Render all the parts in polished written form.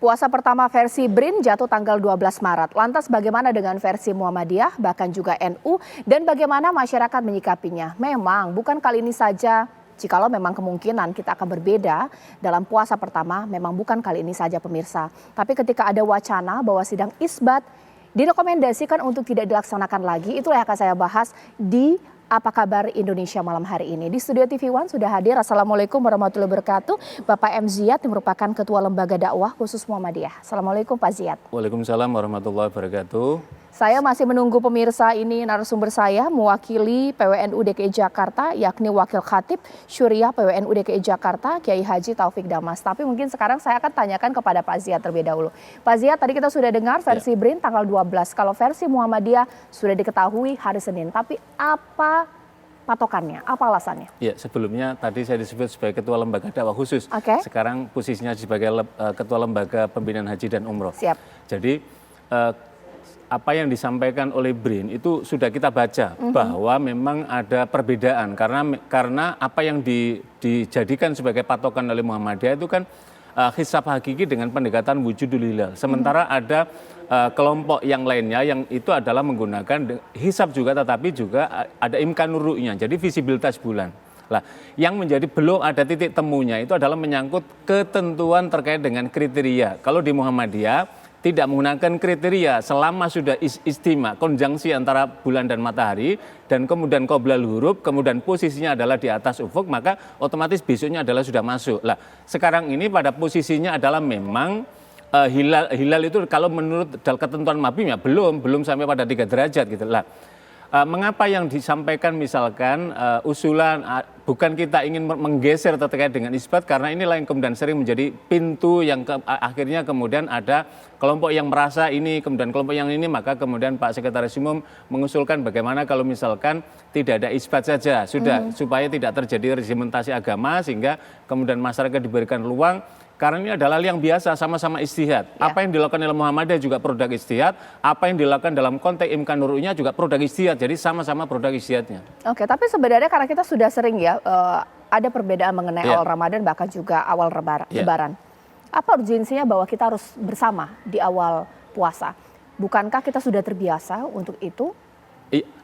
Puasa pertama versi BRIN jatuh tanggal 12 Maret. Lantas bagaimana dengan versi Muhammadiyah, bahkan juga NU, dan bagaimana masyarakat menyikapinya? Memang bukan kali ini saja, jikalau memang kemungkinan kita akan berbeda dalam puasa pertama, memang bukan kali ini saja pemirsa. Tapi ketika ada wacana bahwa sidang isbat direkomendasikan untuk tidak dilaksanakan lagi, itulah yang akan saya bahas di Apa Kabar Indonesia malam hari ini. Di studio TV One sudah hadir, Assalamualaikum warahmatullahi wabarakatuh, Bapak M. Ziyad yang merupakan Ketua Lembaga Dakwah Khusus Muhammadiyah. Assalamualaikum Pak Ziyad. Waalaikumsalam warahmatullahi wabarakatuh. Saya masih menunggu pemirsa, ini narasumber saya mewakili PWNU DKI Jakarta, yakni Wakil Khatib Syuriah PWNU DKI Jakarta, Kiai Haji Taufik Damas. Tapi mungkin sekarang saya akan tanyakan kepada Pak Ziyad terlebih dahulu. Pak Ziyad, tadi kita sudah dengar versi BRIN tanggal 12. Kalau versi Muhammadiyah sudah diketahui hari Senin. Tapi apa patokannya? Apa alasannya? Ya, sebelumnya tadi saya disebut sebagai Ketua Lembaga Dakwah Khusus. Sekarang posisinya sebagai Ketua Lembaga Pembinaan Haji dan Umroh. Siap. Jadi apa yang disampaikan oleh BRIN itu sudah kita baca bahwa memang ada perbedaan karena apa yang dijadikan sebagai patokan oleh Muhammadiyah itu kan hisab hakiki dengan pendekatan wujudul hilal. Sementara ada kelompok yang lainnya yang itu adalah menggunakan hisab juga, tetapi juga ada imkanur ru'nya, jadi visibilitas bulan. Lah, yang menjadi belum ada titik temunya itu adalah menyangkut ketentuan terkait dengan kriteria. Kalau di Muhammadiyah tidak menggunakan kriteria selama sudah istima, konjungsi antara bulan dan matahari, dan kemudian qoblal huruf, kemudian posisinya adalah di atas ufuk, maka otomatis besoknya adalah sudah masuk. Lah, sekarang ini pada posisinya adalah memang hilal itu kalau menurut ketentuan MABIM ya belum sampai pada 3 derajat gitu lah. Mengapa yang disampaikan misalkan usulan bukan kita ingin menggeser terkait dengan isbat, karena inilah yang kemudian sering menjadi pintu yang akhirnya kemudian ada kelompok yang merasa ini, kemudian kelompok yang ini, maka kemudian Pak Sekretaris Umum mengusulkan bagaimana kalau misalkan tidak ada isbat saja, sudah supaya tidak terjadi regimentasi agama sehingga kemudian masyarakat diberikan ruang. Karena ini adalah yang biasa, sama-sama ijtihad. Apa yang dilakukan oleh Muhammadiyah juga produk ijtihad, apa yang dilakukan dalam konteks imkanurnya juga produk ijtihad. Jadi sama-sama produk ijtihadnya. Oke, tapi sebenarnya karena kita sudah sering ya ada perbedaan mengenai awal Ramadan bahkan juga awal Lebaran. Apa urgensinya bahwa kita harus bersama di awal puasa? Bukankah kita sudah terbiasa untuk itu?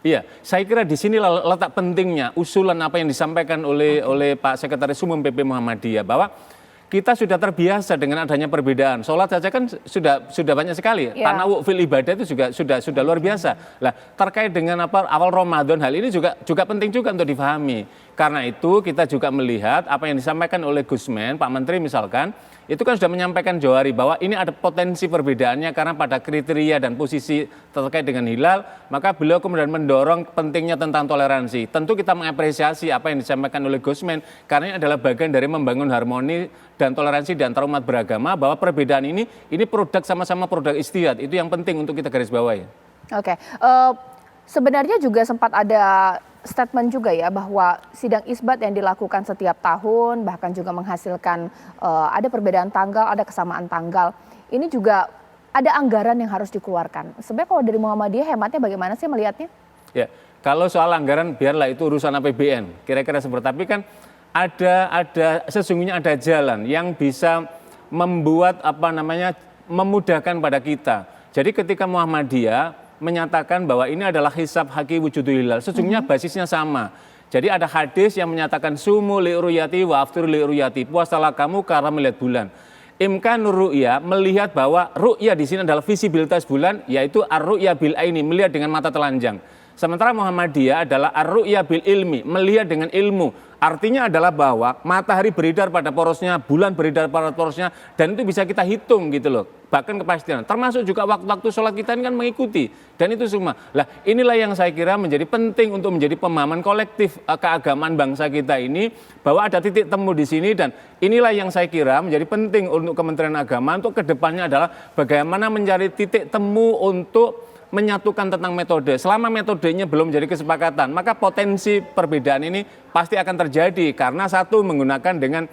Iya, saya kira di sini letak pentingnya usulan apa yang disampaikan oleh Pak Sekretaris Umum PP Muhammadiyah, bahwa kita sudah terbiasa dengan adanya perbedaan. Sholat saja kan sudah banyak sekali. Tanawwu fil ibadah itu juga sudah luar biasa. Lah, terkait dengan awal Ramadan, hal ini juga penting juga untuk difahami. Karena itu kita juga melihat apa yang disampaikan oleh Gusmen, Pak Menteri misalkan, itu kan sudah menyampaikan jauh hari bahwa ini ada potensi perbedaannya karena pada kriteria dan posisi terkait dengan hilal, maka beliau kemudian mendorong pentingnya tentang toleransi. Tentu kita mengapresiasi apa yang disampaikan oleh Gusmen, karena ini adalah bagian dari membangun harmoni dan toleransi di antara umat beragama, bahwa perbedaan ini produk sama-sama produk ijtihad. Itu yang penting untuk kita garis bawahi. Oke, sebenarnya juga sempat ada statement juga ya bahwa sidang isbat yang dilakukan setiap tahun bahkan juga menghasilkan ada perbedaan tanggal, ada kesamaan tanggal. Ini juga ada anggaran yang harus dikeluarkan. Sebenarnya kalau dari Muhammadiyah hematnya bagaimana sih melihatnya? Ya, kalau soal anggaran biarlah itu urusan APBN. Kira-kira seperti, tapi kan sesungguhnya ada jalan yang bisa membuat memudahkan pada kita. Jadi ketika Muhammadiyah menyatakan bahwa ini adalah hisab haki wujudul hilal, sesungguhnya basisnya sama. Jadi ada hadis yang menyatakan sumu li ru'yati wa aftur li ru'yati, puasalah kamu karena melihat bulan. Imkanur ru'ya, melihat bahwa ru'ya di sini adalah visibilitas bulan, yaitu ar-ru'ya bil aini, melihat dengan mata telanjang. Sementara Muhammadiyah adalah ar-ru'ya bil ilmi, melihat dengan ilmu. Artinya adalah bahwa matahari beredar pada porosnya, bulan beredar pada porosnya, dan itu bisa kita hitung gitu loh. Bahkan kepastian, termasuk juga waktu-waktu sholat kita ini kan mengikuti, dan itu semua. Lah, inilah yang saya kira menjadi penting untuk menjadi pemahaman kolektif keagamaan bangsa kita ini, bahwa ada titik temu di sini, dan inilah yang saya kira menjadi penting untuk Kementerian Agama untuk kedepannya adalah bagaimana mencari titik temu untuk menyatukan tentang metode. Selama metodenya belum jadi kesepakatan, maka potensi perbedaan ini pasti akan terjadi karena satu menggunakan dengan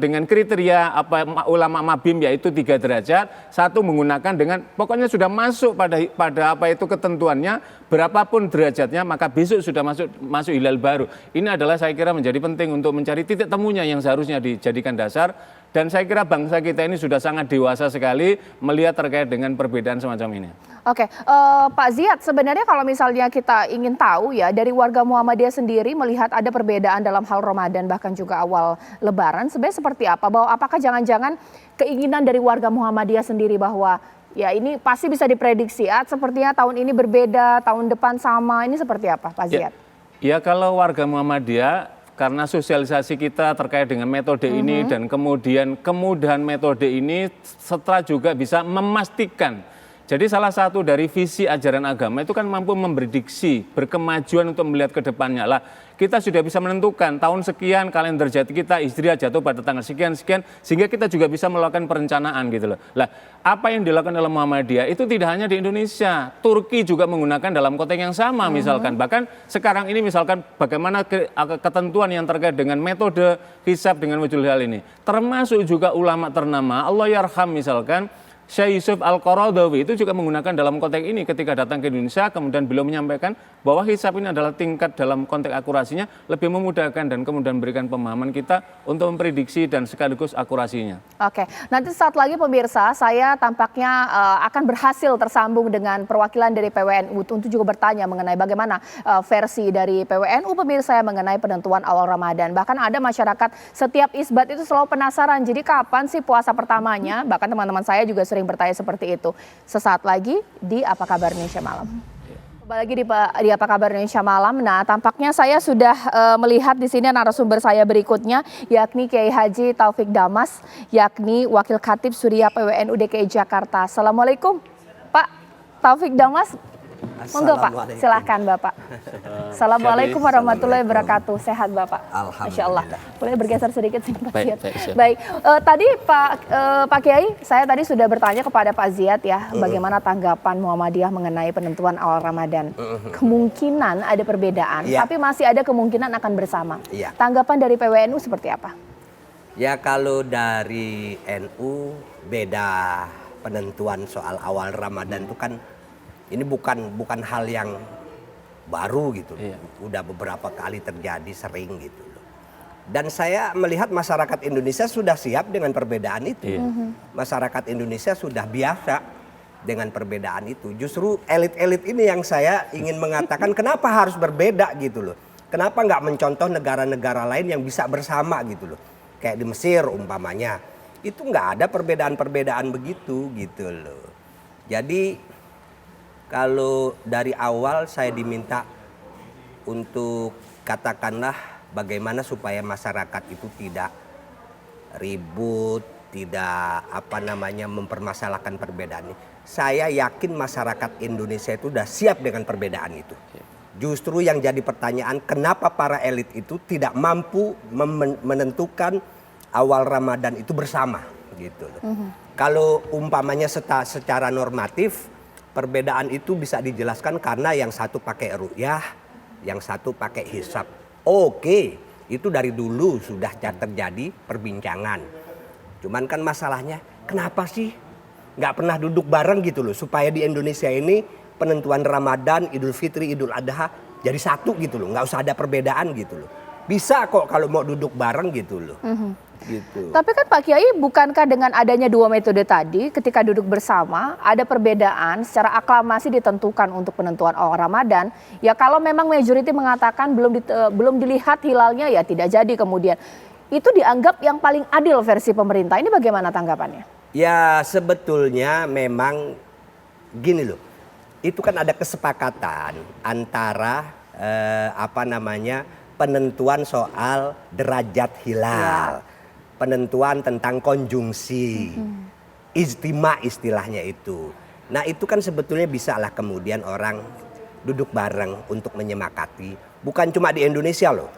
dengan kriteria ulama mabim yaitu 3 derajat, satu menggunakan dengan pokoknya sudah masuk pada ketentuannya berapapun derajatnya maka besok sudah masuk hilal baru. Ini adalah saya kira menjadi penting untuk mencari titik temunya yang seharusnya dijadikan dasar. Dan saya kira bangsa kita ini sudah sangat dewasa sekali melihat terkait dengan perbedaan semacam ini. Oke, Pak Ziyad, sebenarnya kalau misalnya kita ingin tahu ya dari warga Muhammadiyah sendiri melihat ada perbedaan dalam hal Ramadan bahkan juga awal Lebaran, sebenarnya seperti apa? Bahwa apakah jangan-jangan keinginan dari warga Muhammadiyah sendiri bahwa ya ini pasti bisa diprediksi ya, sepertinya tahun ini berbeda, tahun depan sama, ini seperti apa Pak Ziyad? Ya kalau warga Muhammadiyah karena sosialisasi kita terkait dengan metode ini dan kemudian kemudahan metode ini setelah juga bisa memastikan. Jadi salah satu dari visi ajaran agama itu kan mampu memprediksi, berkemajuan untuk melihat ke depannya. Lah, kita sudah bisa menentukan tahun sekian kalender jati kita Hijriah jatuh pada tanggal sekian-sekian sehingga kita juga bisa melakukan perencanaan gitu loh. Lah, apa yang dilakukan oleh Muhammadiyah itu tidak hanya di Indonesia, Turki juga menggunakan dalam konteks yang sama misalkan. Bahkan sekarang ini misalkan bagaimana ketentuan yang terkait dengan metode hisab dengan wujud hal ini. Termasuk juga ulama ternama Allahyarham misalkan Syekh Yusuf Al-Qaradawi itu juga menggunakan dalam konteks ini ketika datang ke Indonesia kemudian beliau menyampaikan bahwa hisab ini adalah tingkat dalam konteks akurasinya lebih memudahkan dan kemudian memberikan pemahaman kita untuk memprediksi dan sekaligus akurasinya. Oke, nanti saat lagi pemirsa saya tampaknya akan berhasil tersambung dengan perwakilan dari PWNU untuk juga bertanya mengenai bagaimana versi dari PWNU pemirsa yang mengenai penentuan awal Ramadan. Bahkan ada masyarakat setiap isbat itu selalu penasaran jadi kapan sih puasa pertamanya, bahkan teman-teman saya juga sering bertanya seperti itu. Sesaat lagi di Apa Kabar Indonesia Malam. Kembali lagi di Apa Kabar Indonesia Malam. Nah, tampaknya saya sudah melihat di sini narasumber saya berikutnya, yakni Kiai Haji Taufik Damas, yakni Wakil Khatib Surya PWNU DKI Jakarta. Assalamualaikum, Pak Taufik Damas. Monggo Pak, silahkan Bapak. Assalamualaikum warahmatullahi wabarakatuh. Sehat Bapak? Masya Allah. Boleh bergeser sedikit sih Pak Ziyad. Baik, tadi Pak Kiai, saya tadi sudah bertanya kepada Pak Ziyad ya, bagaimana tanggapan Muhammadiyah mengenai penentuan awal Ramadan. Kemungkinan ada perbedaan, tapi masih ada kemungkinan akan bersama. Tanggapan dari PWNU seperti apa? Ya kalau dari NU beda penentuan soal awal Ramadan itu kan ini bukan hal yang baru gitu. Udah beberapa kali terjadi sering gitu loh. Dan saya melihat masyarakat Indonesia sudah siap dengan perbedaan itu. Masyarakat Indonesia sudah biasa dengan perbedaan itu. Justru elit-elit ini yang saya ingin mengatakan kenapa harus berbeda gitu loh. Kenapa nggak mencontoh negara-negara lain yang bisa bersama gitu loh. Kayak di Mesir umpamanya. Itu nggak ada perbedaan-perbedaan begitu gitu loh. Jadi kalau dari awal saya diminta untuk katakanlah bagaimana supaya masyarakat itu tidak ribut, tidak mempermasalahkan perbedaan ini. Saya yakin masyarakat Indonesia itu sudah siap dengan perbedaan itu. Justru yang jadi pertanyaan kenapa para elit itu tidak mampu menentukan awal Ramadan itu bersama gitu. Kalau umpamanya secara normatif perbedaan itu bisa dijelaskan karena yang satu pakai ru'yah, yang satu pakai hisab. Oke, itu dari dulu sudah terjadi perbincangan. Cuman kan masalahnya kenapa sih nggak pernah duduk bareng gitu loh. Supaya di Indonesia ini penentuan Ramadan, Idul Fitri, Idul Adha jadi satu gitu loh. Nggak usah ada perbedaan gitu loh. Bisa kok kalau mau duduk bareng gitu loh. Gitu. Tapi kan Pak Kiai, bukankah dengan adanya dua metode tadi ketika duduk bersama ada perbedaan secara aklamasi ditentukan untuk penentuan awal Ramadan, ya kalau memang majority mengatakan belum dilihat hilalnya ya tidak jadi kemudian. Itu dianggap yang paling adil versi pemerintah. Ini bagaimana tanggapannya? Ya sebetulnya memang gini loh. Itu kan ada kesepakatan antara penentuan soal derajat hilal. Penentuan tentang konjungsi, ijtima istilahnya itu. Nah itu kan sebetulnya bisa lah kemudian orang duduk bareng untuk menyemakati. Bukan cuma di Indonesia loh.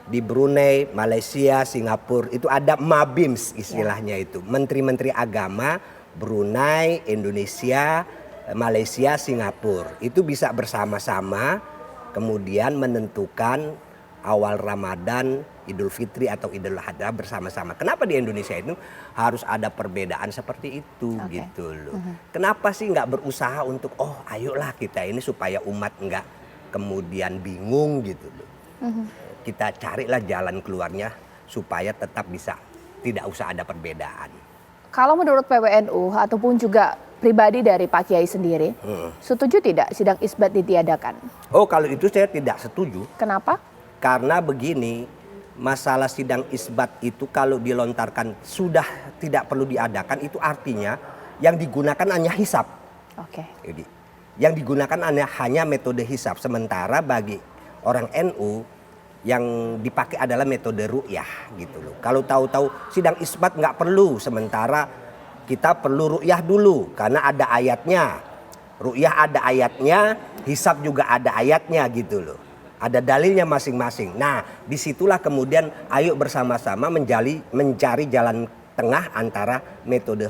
Di Brunei, Malaysia, Singapura itu ada mabims istilahnya itu. Menteri-menteri agama Brunei, Indonesia, Malaysia, Singapura itu bisa bersama-sama kemudian menentukan awal Ramadan, Idul Fitri atau Idul Adha bersama-sama. Kenapa di Indonesia itu harus ada perbedaan seperti itu gitu loh. Kenapa sih nggak berusaha untuk ayolah kita ini supaya umat nggak kemudian bingung gitu loh. Kita carilah jalan keluarnya supaya tetap bisa tidak usah ada perbedaan. Kalau menurut PWNU ataupun juga pribadi dari Pak Kiai sendiri, setuju tidak sidang isbat ditiadakan? Oh, kalau itu saya tidak setuju. Kenapa? Karena begini, masalah sidang isbat itu kalau dilontarkan sudah tidak perlu diadakan, itu artinya yang digunakan hanya hisab. Oke. Jadi, yang digunakan hanya metode hisab. Sementara bagi orang NU yang dipakai adalah metode ru'yah gitu loh. Kalau tahu-tahu sidang isbat nggak perlu, sementara kita perlu ru'yah dulu karena ada ayatnya. Ru'yah ada ayatnya, hisab juga ada ayatnya gitu loh. Ada dalilnya masing-masing. Nah, disitulah kemudian ayo bersama-sama mencari jalan tengah antara metode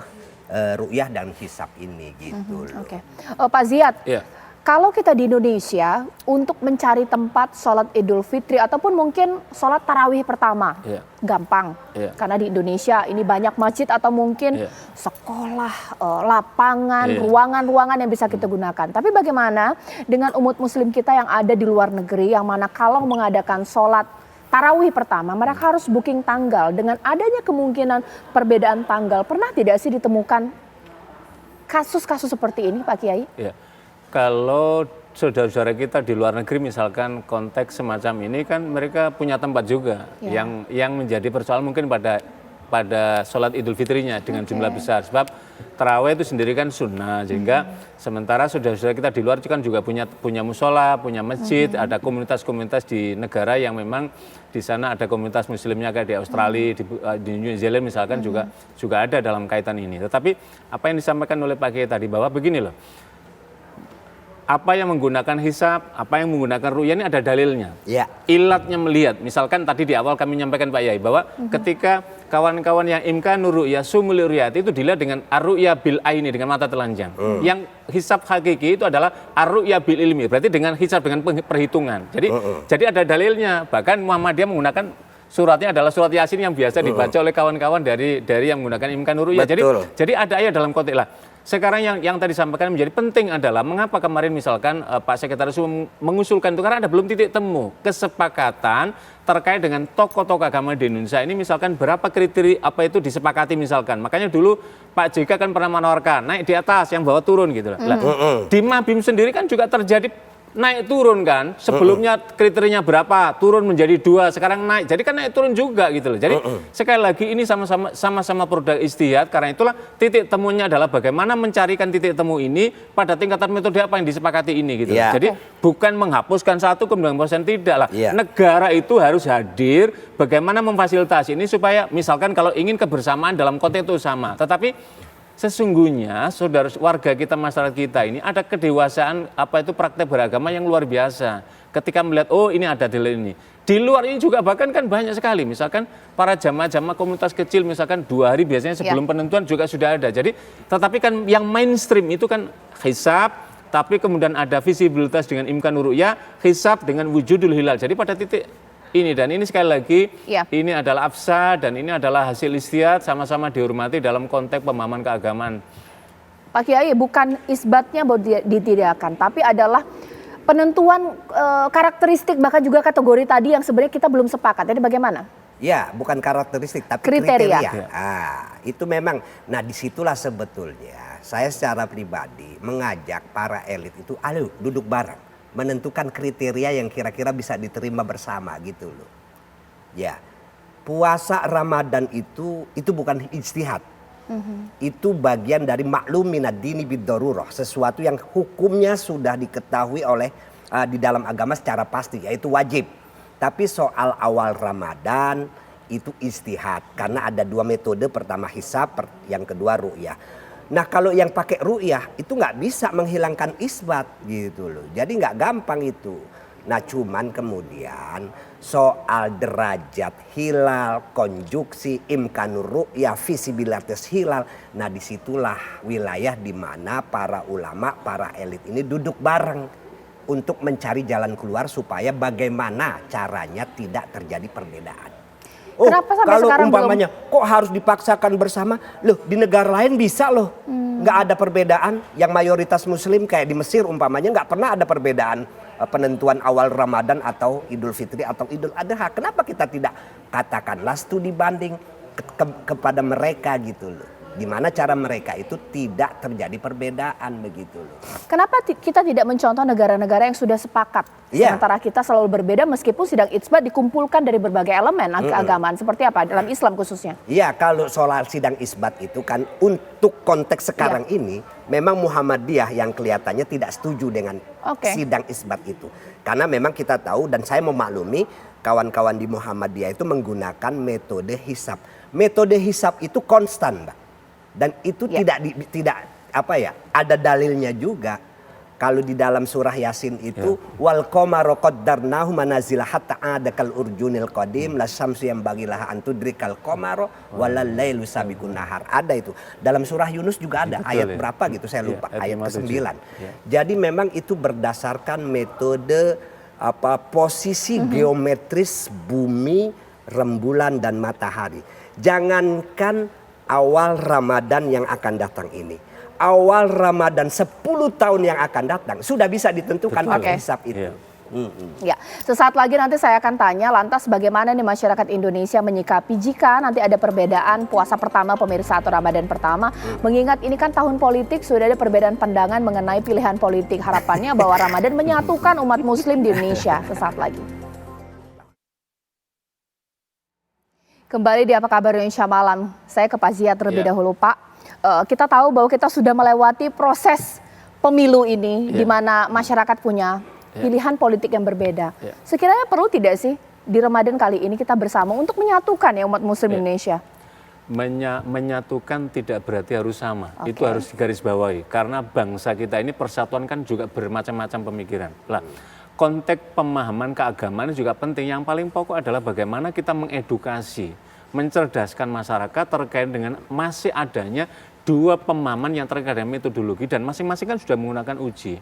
ru'yah dan hisab ini gitu loh. Oke. Pak Ziyad, Iya. kalau kita di Indonesia untuk mencari tempat sholat Idul Fitri ataupun mungkin sholat tarawih pertama, gampang. Karena di Indonesia ini banyak masjid atau mungkin sekolah, lapangan, ruangan-ruangan yang bisa kita gunakan. Tapi bagaimana dengan umat muslim kita yang ada di luar negeri yang mana kalau mengadakan sholat tarawih pertama mereka harus booking tanggal. Dengan adanya kemungkinan perbedaan tanggal, pernah tidak sih ditemukan kasus-kasus seperti ini Pak Kiai? Ya. Kalau saudara-saudara kita di luar negeri misalkan konteks semacam ini kan mereka punya tempat juga yang menjadi persoalan mungkin pada sholat Idul Fitrinya dengan jumlah besar. Sebab tarawih itu sendiri kan sunnah, sehingga sementara saudara-saudara kita di luar kan juga punya musola, punya masjid, ada komunitas-komunitas di negara yang memang di sana ada komunitas muslimnya kayak di Australia, di New Zealand misalkan juga ada dalam kaitan ini. Tetapi apa yang disampaikan oleh Pak Kiai tadi bahwa begini loh, apa yang menggunakan hisab, apa yang menggunakan ru'yah ini ada dalilnya. Ilatnya melihat, misalkan tadi di awal kami menyampaikan Pak Yai bahwa ketika kawan-kawan yang imkanur ru'yah sumul ru'yah itu dilihat dengan ar-ru'yah bil aini, dengan mata telanjang. Yang hisab hakiki itu adalah ar-ru'yah bil ilmi, berarti dengan hisab, dengan perhitungan. Jadi ada dalilnya. Bahkan Muhammadiyah menggunakan suratnya adalah surat Yasin yang biasa dibaca oleh kawan-kawan dari yang menggunakan imkanur ru'yah. Jadi ada ayat dalam konteks lah. Sekarang yang tadi sampaikan menjadi penting adalah mengapa kemarin misalkan Pak Sekretaris mengusulkan itu karena ada belum titik temu kesepakatan terkait dengan tokoh-tokoh agama di Indonesia ini, misalkan berapa kriteria apa itu disepakati misalkan. Makanya dulu Pak JK kan pernah menawarkan naik di atas yang bawah turun gitu lah. Di Mabim sendiri kan juga terjadi naik turun kan, sebelumnya kriterianya berapa, turun menjadi 2, sekarang naik, jadi kan naik turun juga gitu loh. Jadi sekali lagi ini sama-sama produk ijtihad, karena itulah titik temunya adalah bagaimana mencarikan titik temu ini pada tingkatan metode apa yang disepakati ini gitu. Jadi bukan menghapuskan satu kemudian menghapuskan, tidak lah. Negara itu harus hadir bagaimana memfasilitasi ini supaya misalkan kalau ingin kebersamaan dalam konteks itu sama, tetapi sesungguhnya saudara warga kita, masyarakat kita ini ada kedewasaan apa itu praktek beragama yang luar biasa. Ketika melihat ini ada dalil ini. Di luar ini juga bahkan kan banyak sekali. Misalkan para jamaah-jamaah komunitas kecil misalkan 2 hari biasanya sebelum penentuan juga sudah ada. Jadi tetapi kan yang mainstream itu kan hisab, tapi kemudian ada visibilitas dengan imkanur ru'yah, hisab dengan wujudul hilal. Jadi pada titik ini, dan ini sekali lagi ini adalah afsa dan ini adalah hasil ijtihad, sama-sama dihormati dalam konteks pemahaman keagamaan. Pak Kiai, bukan isbatnya ditiadakan, tapi adalah penentuan karakteristik bahkan juga kategori tadi yang sebenarnya kita belum sepakat. Jadi bagaimana? Ya, bukan karakteristik tapi kriteria. Itu memang. Nah, disitulah sebetulnya saya secara pribadi mengajak para elit itu, ayo duduk bareng, menentukan kriteria yang kira-kira bisa diterima bersama gitu loh. Ya, puasa Ramadan itu bukan ijtihad. Itu bagian dari maklum minad dini bid-darurah, sesuatu yang hukumnya sudah diketahui oleh di dalam agama secara pasti, yaitu wajib. Tapi soal awal Ramadan itu ijtihad karena ada 2 metode, pertama hisab, yang kedua ru'yah. Nah, kalau yang pakai ru'yah itu nggak bisa menghilangkan isbat gitu loh. Jadi nggak gampang itu. Nah cuman kemudian soal derajat hilal, konjuksi, imkanur ru'ya, visibilitas hilal. Nah disitulah wilayah di mana para ulama, para elit ini duduk bareng untuk mencari jalan keluar supaya bagaimana caranya tidak terjadi perbedaan. Oh, Kenapa sampai kalau sekarang umpamanya kok harus dipaksakan bersama? Loh, di negara lain bisa loh. Nggak ada perbedaan. Yang mayoritas muslim kayak di Mesir umpamanya nggak pernah ada perbedaan penentuan awal Ramadan atau Idul Fitri atau Idul Adha. Kenapa kita tidak katakanlah studi banding kepada mereka gitu loh. Di mana cara mereka itu tidak terjadi perbedaan begitu loh. Kenapa kita tidak mencontoh negara-negara yang sudah sepakat? Iya. Sementara kita selalu berbeda meskipun sidang isbat dikumpulkan dari berbagai elemen keagamaan. Seperti apa dalam Islam khususnya? Iya, kalau soal sidang isbat itu kan untuk konteks sekarang ini memang Muhammadiyah yang kelihatannya tidak setuju dengan sidang isbat itu. Karena memang kita tahu dan saya memaklumi kawan-kawan di Muhammadiyah itu menggunakan metode hisab. Metode hisab itu konstan, Mbak. Dan itu tidak apa ya, ada dalilnya juga. Kalau di dalam surah Yasin itu wal qamara qaddarnahu manazila hatta adakal urjunil qadim la syamsu yang bagilah antudrikal qamara walal lailu sabiqun nahar. Ada itu. Dalam surah Yunus juga ada ayat berapa gitu saya lupa, ayat ke-9. Jadi memang itu berdasarkan metode posisi geometris bumi, rembulan dan matahari. Jangankan awal Ramadan yang akan datang ini. Awal Ramadan 10 tahun yang akan datang sudah bisa ditentukan pakai hisab itu. Ya, sesaat lagi nanti saya akan tanya lantas bagaimana nih masyarakat Indonesia menyikapi jika nanti ada perbedaan puasa pertama pemirsa atau Ramadan pertama. Mengingat ini kan tahun politik, sudah ada perbedaan pandangan mengenai pilihan politik. Harapannya bahwa Ramadan menyatukan umat muslim di Indonesia. Sesaat lagi. Kembali di Apa Kabar Indonesia Malam, saya ke Pak Zia terlebih dahulu Pak. Kita tahu bahwa kita sudah melewati proses pemilu ini di mana masyarakat punya pilihan politik yang berbeda. Sekiranya perlu tidak sih di Ramadan kali ini kita bersama untuk menyatukan ya umat muslim Indonesia? Menyatukan tidak berarti harus sama, itu harus digarisbawahi. Karena bangsa kita ini persatuan kan juga bermacam-macam pemikiran. Lah, konteks pemahaman keagamaan juga penting. Yang paling pokok adalah bagaimana kita mengedukasi, mencerdaskan masyarakat terkait dengan masih adanya dua pemahaman yang terkait dengan metodologi dan masing-masing kan sudah menggunakan uji.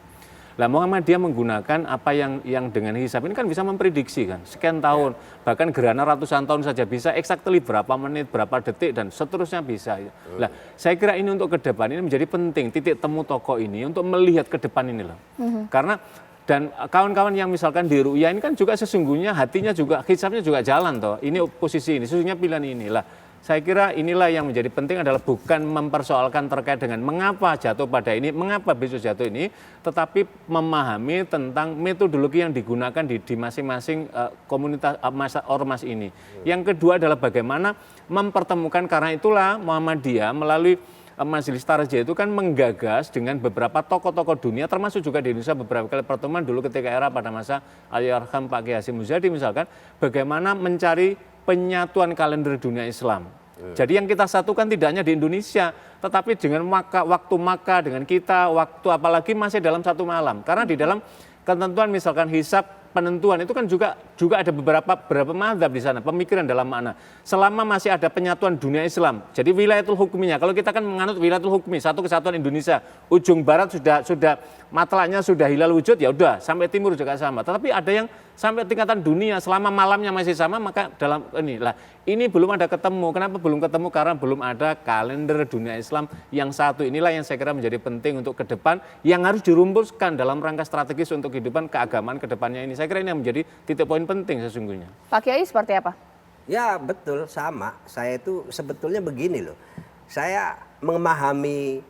Lah Muhammadiyah menggunakan apa yang dengan hisab ini kan bisa memprediksi kan sekian tahun, bahkan gerhana ratusan tahun saja bisa exactly berapa menit, berapa detik dan seterusnya bisa. Lah saya kira ini untuk ke depan ini menjadi penting titik temu tokoh ini untuk melihat ke depan ini loh. Karena dan kawan-kawan yang misalkan di Ru'ya ini kan juga sesungguhnya hatinya juga, hisabnya juga jalan toh. Ini posisi ini, sesungguhnya pilihan inilah. Saya kira inilah yang menjadi penting adalah bukan mempersoalkan terkait dengan mengapa jatuh pada ini, mengapa besok jatuh ini, tetapi memahami tentang metodologi yang digunakan di masing-masing komunitas ormas ini. Yang kedua adalah bagaimana mempertemukan, karena itulah Muhammadiyah melalui Majelis Tarjih itu kan menggagas dengan beberapa tokoh-tokoh dunia, termasuk juga di Indonesia beberapa kali pertemuan dulu ketika era pada masa Al-Yarham Pak Kiai Hasyim Muzadi misalkan, bagaimana mencari penyatuan kalender dunia Islam. Jadi yang kita satukan tidak hanya di Indonesia, tetapi dengan waktu Makkah dengan kita, waktu apalagi masih dalam satu malam. Karena di dalam ketentuan misalkan hisab, penentuan itu kan juga ada beberapa mazhab di sana, pemikiran dalam makna. Selama masih ada penyatuan dunia Islam, jadi wilayatul hukminya. Kalau kita kan menganut wilayatul hukmi, satu kesatuan Indonesia. Ujung barat sudah matlaknya sudah hilal wujud, ya udah sampai timur juga sama. Tetapi ada yang sampai tingkatan dunia, selama malamnya masih sama, maka dalam ini belum ada ketemu. Kenapa belum ketemu? Karena belum ada kalender dunia Islam yang satu. Inilah yang saya kira menjadi penting untuk ke depan, yang harus dirumuskan dalam rangka strategis untuk kehidupan keagamaan ke depannya ini. Saya kira ini yang menjadi titik poin penting sesungguhnya. Pak Kiai seperti apa? Ya betul, sama. Saya itu sebetulnya begini loh. Saya memahami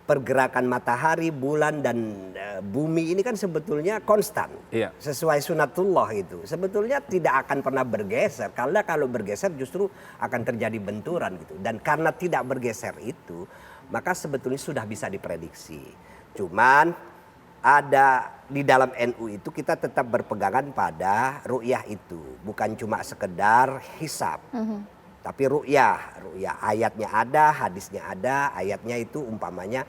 pergerakan matahari, bulan, dan bumi ini kan sebetulnya konstan. Iya. Sesuai sunatullah itu. Sebetulnya tidak akan pernah bergeser. Karena kalau bergeser justru akan terjadi benturan gitu. Dan karena tidak bergeser itu, maka sebetulnya sudah bisa diprediksi. Cuman ada di dalam NU itu kita tetap berpegangan pada ru'yah itu. Bukan cuma sekedar hisab. Tapi ru'yah ayatnya ada, hadisnya ada. Ayatnya itu umpamanya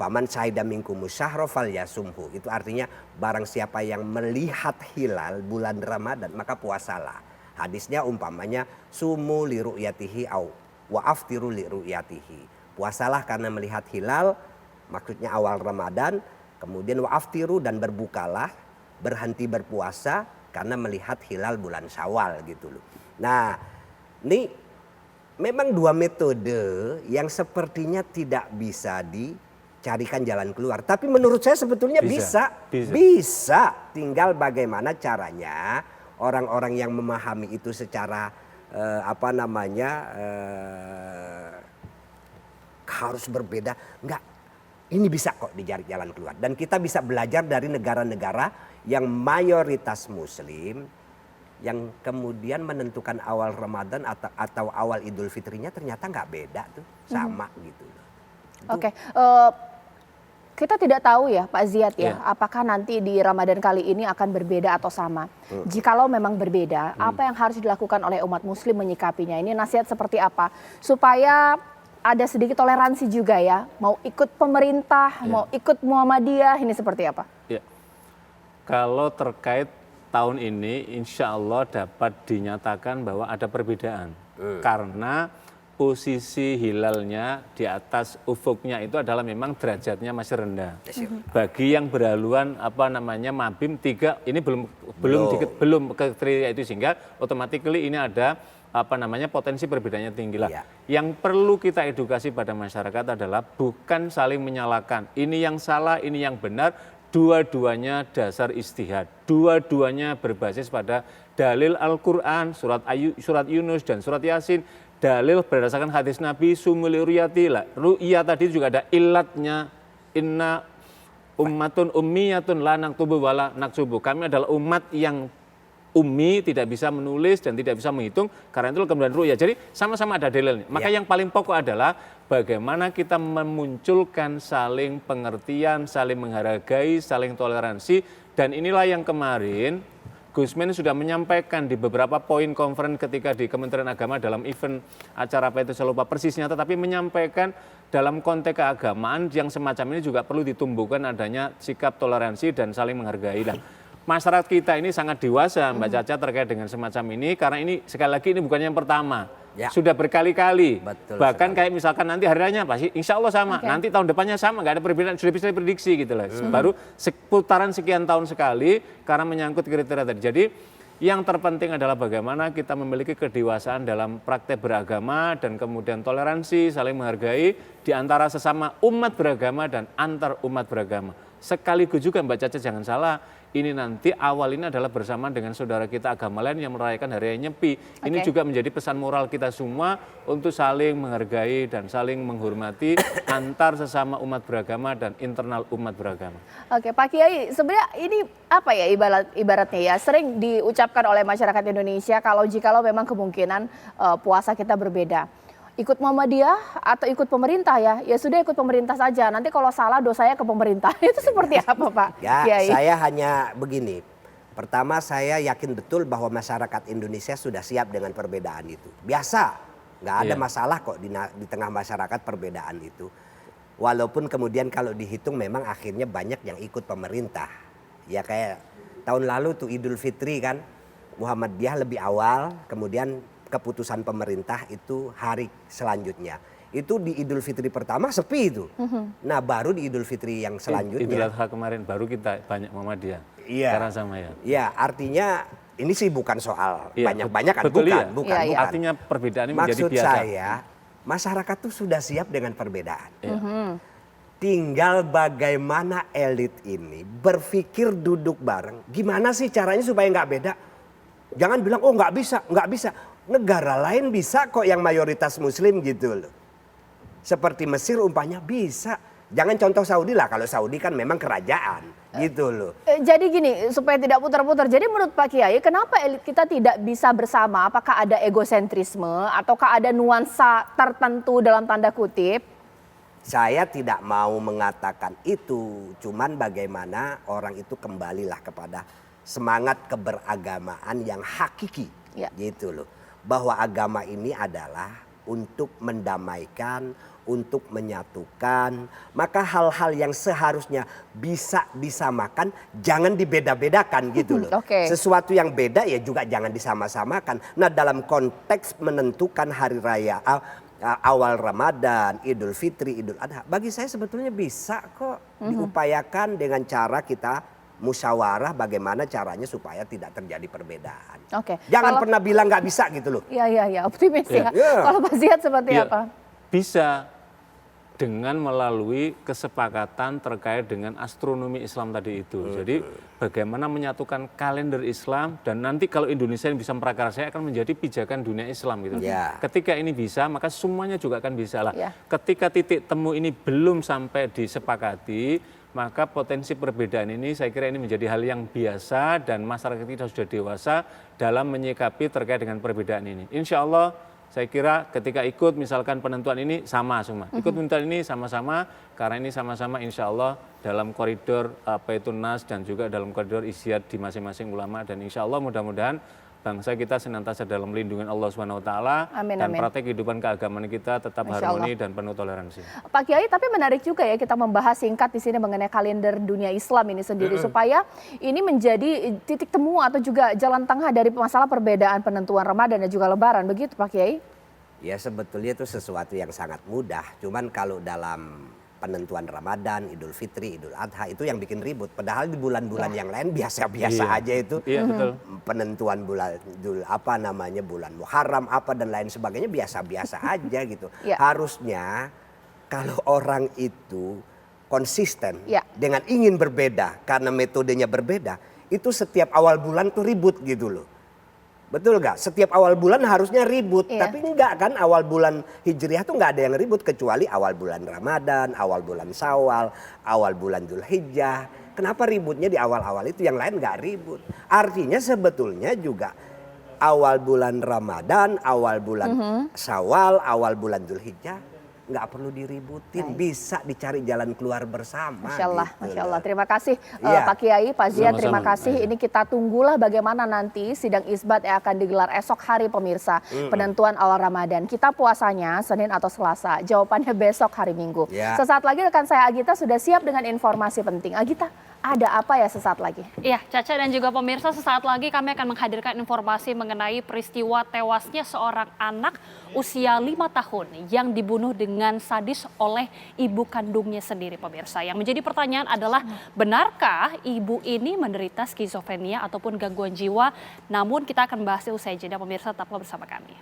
Faman syahida minkumus syahra falyasumhu. Itu artinya barang siapa yang melihat hilal bulan Ramadan maka puasalah. Hadisnya umpamanya sumu li ru'yatihi au wa aftiru li ru'yatihi. Puasalah karena melihat hilal, maksudnya awal Ramadan, kemudian wa aftiru dan berbukalah, berhenti berpuasa karena melihat hilal bulan Syawal gitu loh. Nah, ini memang dua metode yang sepertinya tidak bisa dicarikan jalan keluar. Tapi menurut saya sebetulnya bisa. Tinggal bagaimana caranya orang-orang yang memahami itu secara harus berbeda. Enggak, ini bisa kok dicari jalan keluar. Dan kita bisa belajar dari negara-negara yang mayoritas Muslim, yang kemudian menentukan awal Ramadan atau awal Idul Fitrinya ternyata nggak beda tuh, sama gitu. Oke, kita tidak tahu ya Pak Ziyad ya, apakah nanti di Ramadan kali ini akan berbeda atau sama. Jikalau memang berbeda, apa yang harus dilakukan oleh umat Muslim menyikapinya? Ini nasihat seperti apa? Supaya ada sedikit toleransi juga ya, mau ikut pemerintah, mau ikut Muhammadiyah, ini seperti apa? Ya. Kalau terkait tahun ini insya Allah dapat dinyatakan bahwa ada perbedaan. Karena posisi hilalnya di atas ufuknya itu adalah memang derajatnya masih rendah. Bagi yang berhaluan mabim 3 ini belum ke kriteria itu, sehingga otomatis ini ada potensi perbedaannya tinggi lah. Yang perlu kita edukasi pada masyarakat adalah bukan saling menyalahkan. Ini yang salah, ini yang benar. Dua-duanya dasar ijtihad, dua-duanya berbasis pada dalil Al-Quran, surat Yunus dan surat Yasin, dalil berdasarkan hadis Nabi, sumul ru'yati lah. Ru'yah tadi juga ada ilatnya, inna ummatun ummiyatun la naktubu wala naksubu. Kami adalah umat yang ummi, tidak bisa menulis dan tidak bisa menghitung, karena itu kemudian ru'yah. Jadi sama-sama ada dalilnya. Maka yang paling pokok adalah bagaimana kita memunculkan saling pengertian, saling menghargai, saling toleransi. Dan inilah yang kemarin Gusmen sudah menyampaikan di beberapa poin konferensi ketika di Kementerian Agama dalam event acara apa itu saya lupa persisnya, tetapi menyampaikan dalam konteks keagamaan yang semacam ini juga perlu ditumbuhkan adanya sikap toleransi dan saling menghargai. Masyarakat kita ini sangat dewasa Mbak Caca terkait dengan semacam ini, karena ini sekali lagi ini bukan yang pertama. Sudah berkali-kali, bahkan kayak misalkan nanti hari raya pasti insya Allah sama, nanti tahun depannya sama, nggak ada perbedaan, sudah bisa diprediksi gitu lah. Baru putaran sekian tahun sekali karena menyangkut kriteria tadi. Jadi yang terpenting adalah bagaimana kita memiliki kedewasaan dalam praktek beragama dan kemudian toleransi, saling menghargai di antara sesama umat beragama dan antar umat beragama. Sekaligus juga Mbak Caca jangan salah, ini nanti awal ini adalah bersama dengan saudara kita agama lain yang merayakan Hari Raya Nyepi. Ini juga menjadi pesan moral kita semua untuk saling menghargai dan saling menghormati antar sesama umat beragama dan internal umat beragama. Oke Pak Kiai, sebenarnya ini apa ya ibaratnya ya, sering diucapkan oleh masyarakat Indonesia jikalau memang kemungkinan puasa kita berbeda. Ikut Muhammadiyah atau ikut pemerintah ya sudah ikut pemerintah saja. Nanti kalau salah dosanya ke pemerintah. Itu seperti apa Pak? Saya hanya begini. Pertama saya yakin betul bahwa masyarakat Indonesia sudah siap dengan perbedaan itu. Biasa, nggak ada masalah kok di tengah masyarakat perbedaan itu. Walaupun kemudian kalau dihitung memang akhirnya banyak yang ikut pemerintah. Ya kayak tahun lalu tuh Idul Fitri kan, Muhammadiyah lebih awal, kemudian keputusan pemerintah itu hari selanjutnya. Itu di Idul Fitri pertama sepi itu. Nah baru di Idul Fitri yang selanjutnya. Idul Adha kemarin baru kita banyak Muhammadiyah. Sekarang sama ya. Iya, artinya ini sih bukan soal banyak-banyak kan, bukan. Artinya perbedaan ini menjadi biasa. Maksud saya, masyarakat tuh sudah siap dengan perbedaan. Tinggal bagaimana elit ini berpikir duduk bareng. Gimana sih caranya supaya nggak beda? Jangan bilang oh nggak bisa. Negara lain bisa kok yang mayoritas Muslim gitu loh. Seperti Mesir umpamanya bisa. Jangan contoh Saudi lah, kalau Saudi kan memang kerajaan gitu loh. Jadi gini, supaya tidak putar-putar. Jadi menurut Pak Kiai, kenapa elit kita tidak bisa bersama? Apakah ada egosentrisme ataukah ada nuansa tertentu dalam tanda kutip? Saya tidak mau mengatakan itu. Cuman bagaimana orang itu kembalilah kepada semangat keberagamaan yang hakiki gitu loh. Bahwa agama ini adalah untuk mendamaikan, untuk menyatukan. Maka hal-hal yang seharusnya bisa disamakan jangan dibeda-bedakan gitu loh. Oke. Sesuatu yang beda ya juga jangan disama-samakan. Nah, dalam konteks menentukan hari raya awal Ramadan, Idul Fitri, Idul Adha, bagi saya sebetulnya bisa kok diupayakan dengan cara kita musyawarah bagaimana caranya supaya tidak terjadi perbedaan. Oke. Jangan Kalau- pernah bilang nggak bisa gitu loh. Iya, optimis ya. Iya. Kalau Pak Ziad seperti Ya, apa? bisa dengan melalui kesepakatan terkait dengan astronomi Islam tadi itu. Jadi bagaimana menyatukan kalender Islam dan nanti kalau Indonesia yang bisa memprakarsai akan menjadi pijakan dunia Islam gitu. Ya. Ketika ini bisa maka semuanya juga akan bisa lah. Ya. Ketika titik temu ini belum sampai disepakati, maka potensi perbedaan ini saya kira ini menjadi hal yang biasa dan masyarakat kita sudah dewasa dalam menyikapi terkait dengan perbedaan ini. Insya Allah saya kira ketika ikut misalkan penentuan ini sama semua. Ikut penentuan ini sama-sama karena ini sama-sama insya Allah dalam koridor Baitun Nas dan juga dalam koridor ijtihad di masing-masing ulama dan insya Allah mudah-mudahan bangsa kita senantiasa dalam lindungan Allah SWT Amin, dan amin. praktek kehidupan keagamaan kita tetap Masya harmoni dan penuh toleransi. Pak Kiai, tapi menarik juga ya kita membahas singkat di sini mengenai kalender dunia Islam ini sendiri supaya ini menjadi titik temu atau juga jalan tengah dari masalah perbedaan penentuan Ramadan dan juga Lebaran, begitu Pak Kiai? Ya sebetulnya itu sesuatu yang sangat mudah. Cuman kalau dalam penentuan Ramadan, Idul Fitri, Idul Adha itu yang bikin ribut. Padahal di bulan-bulan yang lain biasa-biasa Iya. aja itu. Iya betul. Penentuan bulan bulan Muharram apa dan lain sebagainya biasa-biasa aja gitu. Iya. Harusnya kalau orang itu konsisten Iya. dengan ingin berbeda karena metodenya berbeda, itu setiap awal bulan tuh ribut gitu loh. Betul gak? Setiap awal bulan harusnya ribut. Iya. Tapi enggak kan awal bulan Hijriah tuh enggak ada yang ribut. Kecuali awal bulan Ramadan, awal bulan Syawal, awal bulan Dzulhijjah. Kenapa ributnya di awal-awal itu? Yang lain enggak ribut. Artinya sebetulnya juga awal bulan Ramadan, awal bulan Syawal, awal bulan Dzulhijjah nggak perlu diributin, bisa dicari jalan keluar bersama. Masya Allah, gitu Masya loh. Allah. Terima kasih Iya. Pak Kiai, Pak Ziad, terima Sama-sama. kasih. Ini kita tunggulah bagaimana nanti sidang isbat yang akan digelar esok hari pemirsa. Penentuan awal Ramadan. Kita puasanya Senin atau Selasa, jawabannya besok hari Minggu. Ya. Sesaat lagi rekan saya Agita sudah siap dengan informasi penting. Agita, ada apa ya sesaat lagi? Iya, Caca dan juga pemirsa, sesaat lagi kami akan menghadirkan informasi mengenai peristiwa tewasnya seorang anak usia 5 tahun yang dibunuh dengan sadis oleh ibu kandungnya sendiri, pemirsa. Yang menjadi pertanyaan adalah, benarkah ibu ini menderita skizofrenia ataupun gangguan jiwa? Namun kita akan bahasnya usai jeda, pemirsa, tetaplah bersama kami.